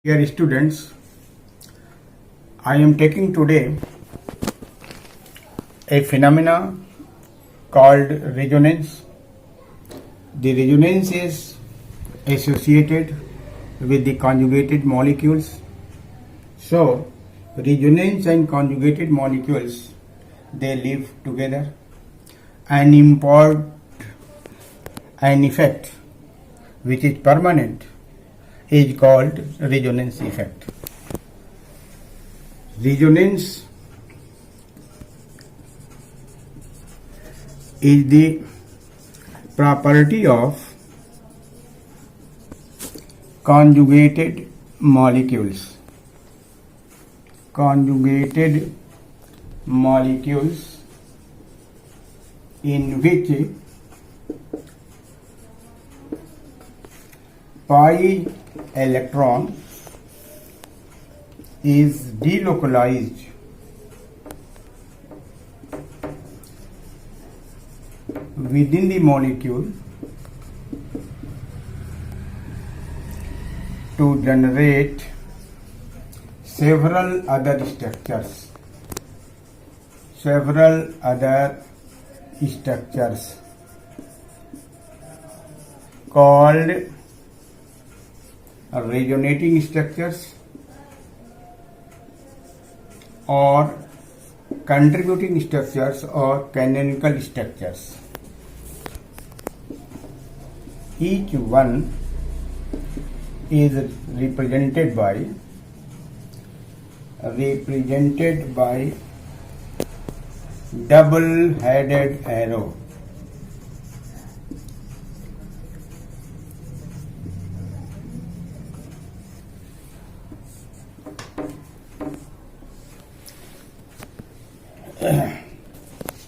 Dear students, I am taking today a phenomena called resonance. The resonance is associated with the conjugated molecules. So, resonance and conjugated molecules, they live together and impart an effect which is permanent is called resonance effect. Resonance is the property of conjugated molecules. Conjugated molecules in which pi electron is delocalized within the molecule to generate several other structures called resonating structures or contributing structures or canonical structures. Each one is represented by double-headed arrow.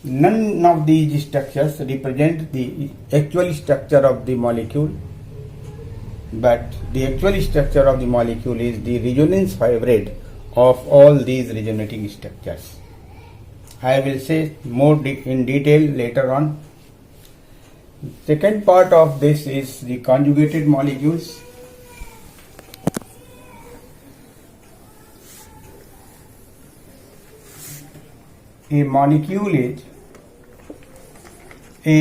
None of these structures represent the actual structure of the molecule, but the actual structure of the molecule is the resonance hybrid of all these resonating structures. I will say more in detail later on. Second part of this is the conjugated molecules. A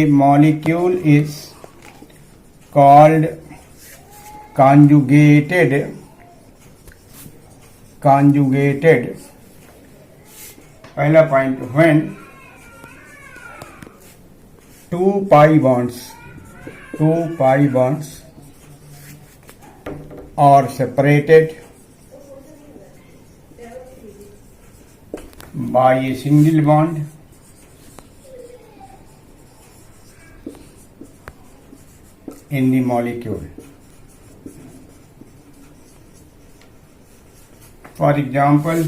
molecule is called conjugated. Pehla point, when two pi bonds are separated by a single bond in the molecule. For example,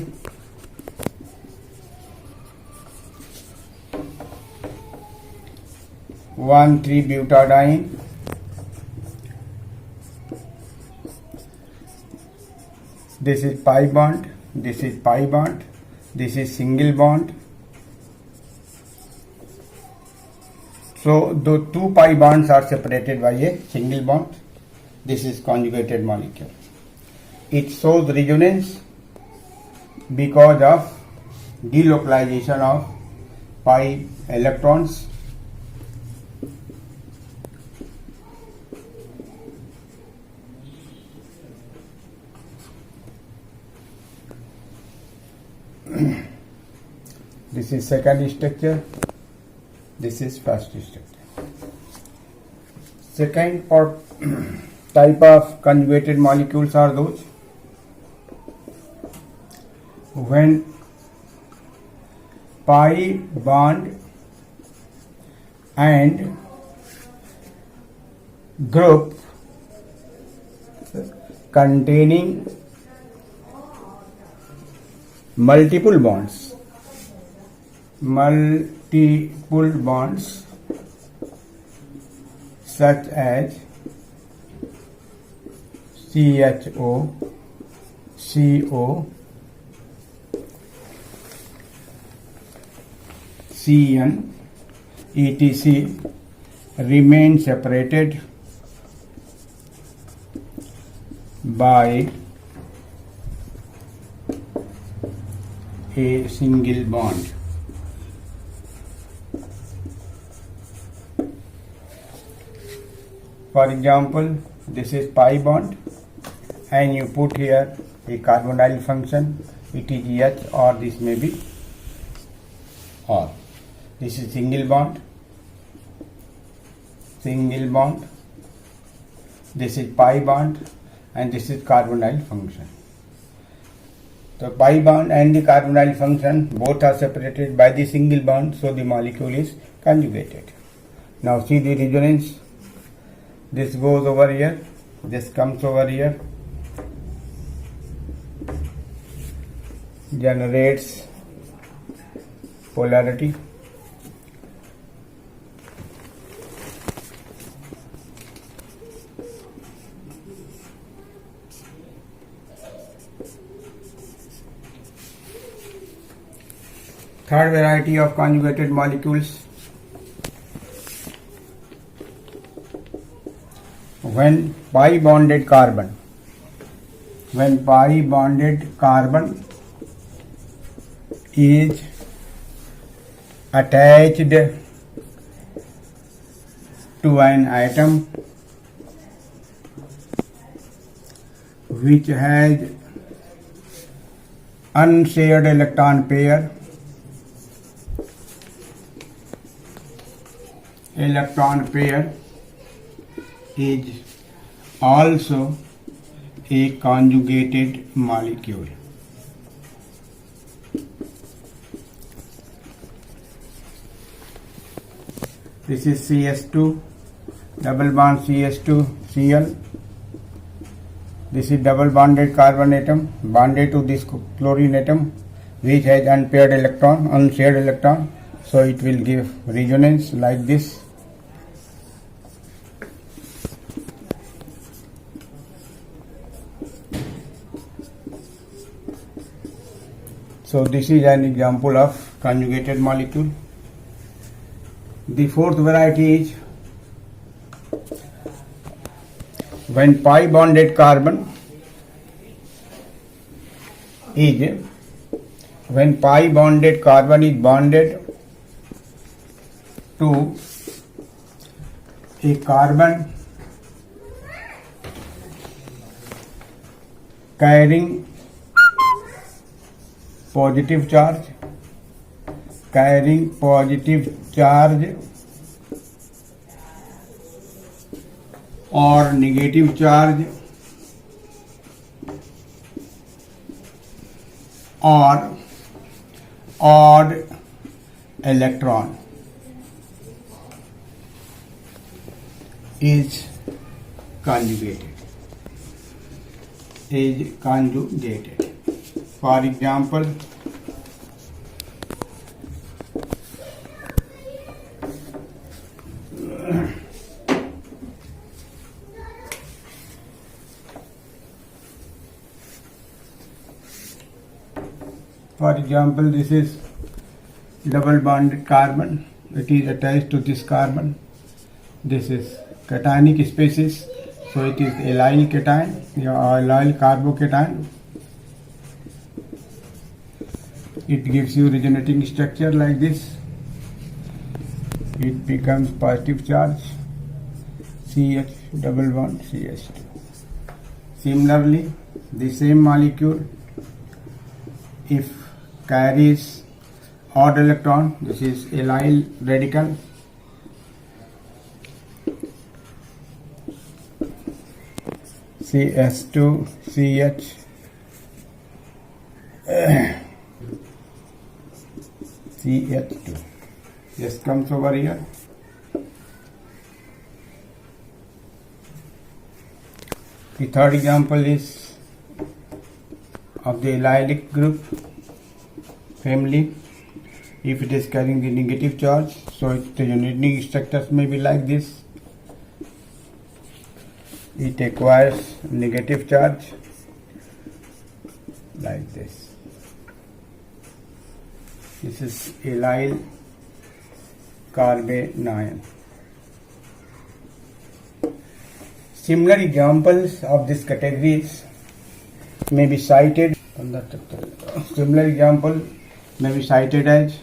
one 3-butadiene, this is pi bond, this is pi bond, this is single bond. So the two pi bonds are separated by a single bond. This is conjugated molecule. It shows resonance because of delocalization of pi electrons. This is second structure, this is first structure. Second type of conjugated molecules are those when pi bond and group containing multiple bonds such as CHO, CO, CN, etc. remain separated by a single bond. For example, this is pi bond and you put here a carbonyl function, it is H or this may be R. This is single bond, this is pi bond and this is carbonyl function. The pi bond and the carbonyl function both are separated by the single bond, so the molecule is conjugated. Now see the resonance. This goes over here, this comes over here, generates polarity. Third variety of conjugated molecules. When pi bonded carbon is attached to an atom which has unshared electron pair, is also a conjugated molecule. This is CS2, double bond CS2 Cl. This is double bonded carbon atom bonded to this chlorine atom which has unshared electron, so it will give resonance like this. So this is an example of conjugated molecule. The fourth variety is when pi bonded carbon is bonded to a carbon carrying positive charge or negative charge or odd electron is conjugated. For example, this is double bonded carbon. It is attached to this carbon. This is cationic species, so it is allyl cation or allyl carbocation. It gives you resonating structure like this. It becomes positive charge, CH double bond CH2. Similarly, the same molecule, if carries odd electron, this is allyl radical, CS2 CH CH2. This comes over here. The third example is of the allylic group family. If it is carrying the negative charge, so the resonating structures may be like this. It acquires negative charge like this. This is allyl carbanion. Similar examples of these categories may be cited. Similar example may be cited as,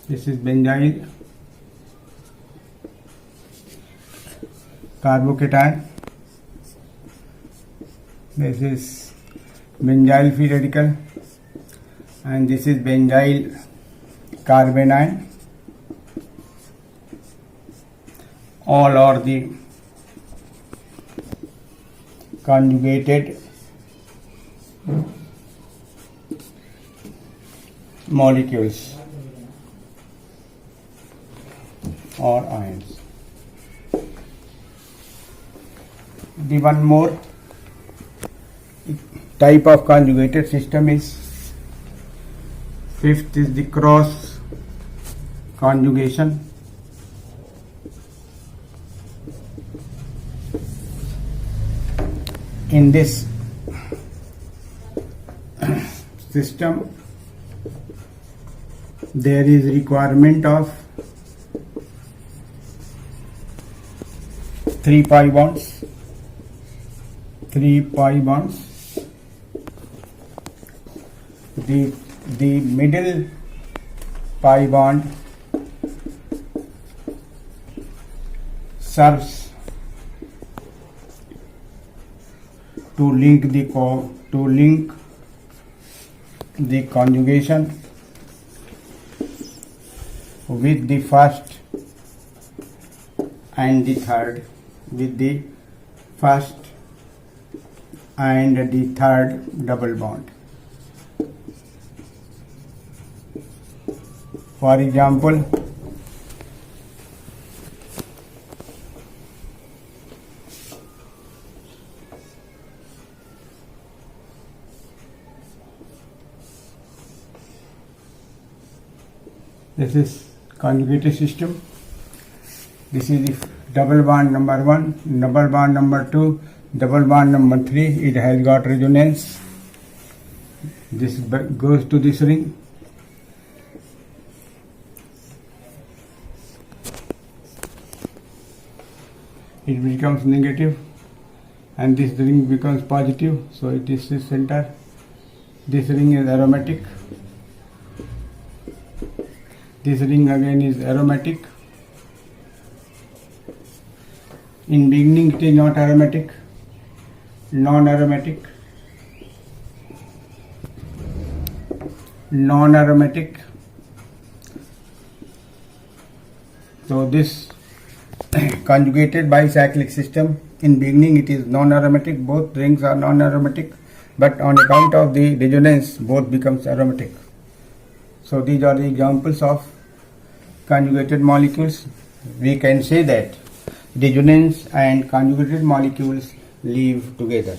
this is benzyl carbocation, this is benzyl free radical, and this is benzyl carbanion. All are the conjugated molecules or ions. The one more type of conjugated system is, fifth is the cross conjugation. In this system, there is requirement of 3 pi bonds. The middle pi bond serves to link the conjugation with the first and the third, double bond. For example, this is conjugated system. This is the double bond number 1, double bond number 2, double bond number 3. It has got resonance. This goes to this ring. It becomes negative, and this ring becomes positive. So it is the center. This ring is aromatic. This ring again is aromatic. In beginning it is not aromatic, non-aromatic. So this conjugated bicyclic system, in beginning it is non-aromatic, both rings are non-aromatic, but on account of the resonance both becomes aromatic. So these are the examples of conjugated molecules. We can say that resonance and conjugated molecules live together.